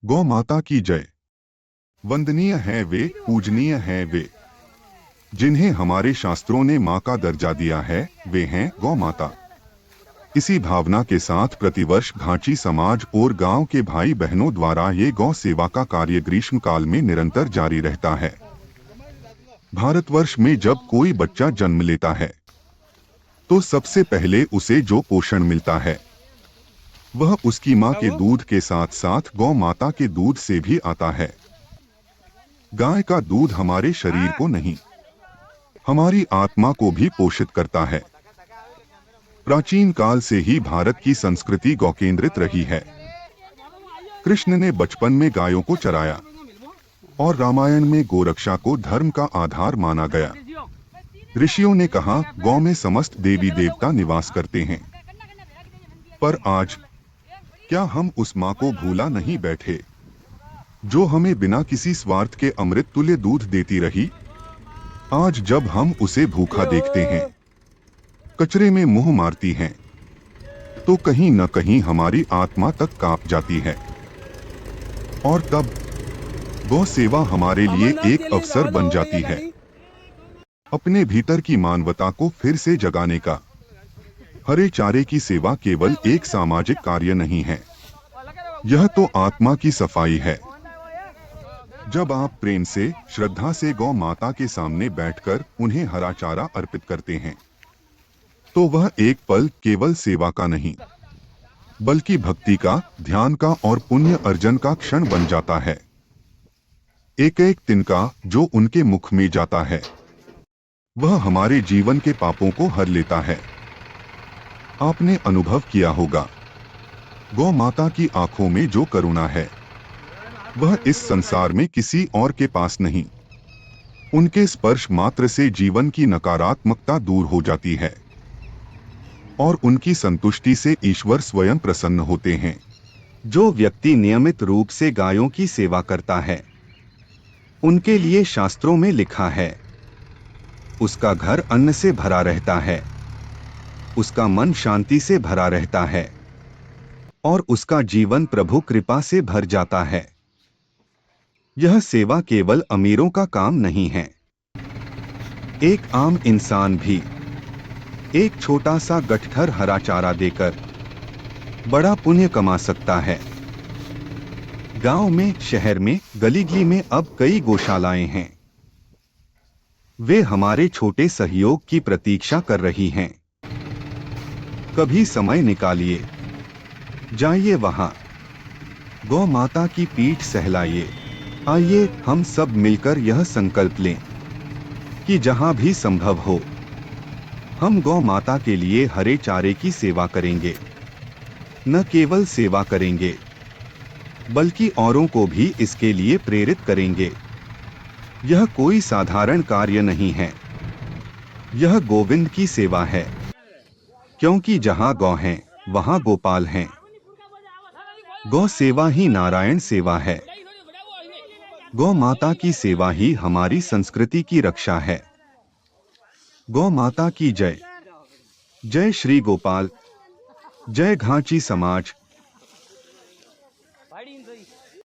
गौ माता की जय। वंदनीय हैं वे, पूजनीय हैं वे, जिन्हें हमारे शास्त्रों ने मां का दर्जा दिया है, वे हैं गौ माता। इसी भावना के साथ प्रतिवर्ष घांची समाज और गांव के भाई बहनों द्वारा ये गौ सेवा का कार्य ग्रीष्म काल में निरंतर जारी रहता है। भारतवर्ष में जब कोई बच्चा जन्म लेता है तो सबसे पहले उसे जो पोषण मिलता है वह उसकी मां के दूध के साथ साथ गौ माता के दूध से भी आता है। गाय का दूध हमारे शरीर को नहीं, हमारी आत्मा को भी पोषित करता है। प्राचीन काल से ही भारत की संस्कृति गौ केंद्रित रही है। कृष्ण ने बचपन में गायों को चराया और रामायण में गोरक्षा को धर्म का आधार माना गया। ऋषियों ने कहा गौ में समस्त देवी देवता निवास करते हैं। पर आज क्या हम उस मां को भूला नहीं बैठे जो हमें बिना किसी स्वार्थ के अमृत तुल्य दूध देती रही? आज जब हम उसे भूखा देखते हैं, कचरे में मुंह मारती हैं, तो कहीं न कहीं हमारी आत्मा तक कांप जाती है। और तब गौ सेवा हमारे लिए एक अवसर बन जाती है अपने भीतर की मानवता को फिर से जगाने का। हरे चारे की सेवा केवल एक सामाजिक कार्य नहीं है, यह तो आत्मा की सफाई है। जब आप प्रेम से, श्रद्धा से गौ माता के सामने बैठकर उन्हें हरा चारा अर्पित करते हैं तो वह एक पल केवल सेवा का नहीं बल्कि भक्ति का, ध्यान का और पुण्य अर्जन का क्षण बन जाता है। एक एक तिनका जो उनके मुख में जाता है वह हमारे जीवन के पापों को हर लेता है। आपने अनुभव किया होगा, गौ माता की आंखों में जो करुणा है वह इस संसार में किसी और के पास नहीं। उनके स्पर्श मात्र से जीवन की नकारात्मकता दूर हो जाती है और उनकी संतुष्टि से ईश्वर स्वयं प्रसन्न होते हैं। जो व्यक्ति नियमित रूप से गायों की सेवा करता है, उनके लिए शास्त्रों में लिखा है, उसका घर अन्न से भरा रहता है, उसका मन शांति से भरा रहता है और उसका जीवन प्रभु कृपा से भर जाता है। यह सेवा केवल अमीरों का काम नहीं है। एक आम इंसान भी एक छोटा सा गठठर हरा चारा देकर बड़ा पुण्य कमा सकता है। गांव में, शहर में, गली-गली में अब कई गौशालाएं हैं। वे हमारे छोटे सहयोग की प्रतीक्षा कर रही हैं। कभी समय निकालिए, जाइए वहां, गौ माता की पीठ सहलाइए। आइए हम सब मिलकर यह संकल्प लें कि जहां भी संभव हो हम गौ माता के लिए हरे चारे की सेवा करेंगे। न केवल सेवा करेंगे बल्कि औरों को भी इसके लिए प्रेरित करेंगे। यह कोई साधारण कार्य नहीं है, यह गोविंद की सेवा है, क्योंकि जहां गौ हैं वहां गोपाल हैं। गौ सेवा ही नारायण सेवा है। गौ माता की सेवा ही हमारी संस्कृति की रक्षा है। गौ माता की जय। जय श्री गोपाल, जय घांची समाज।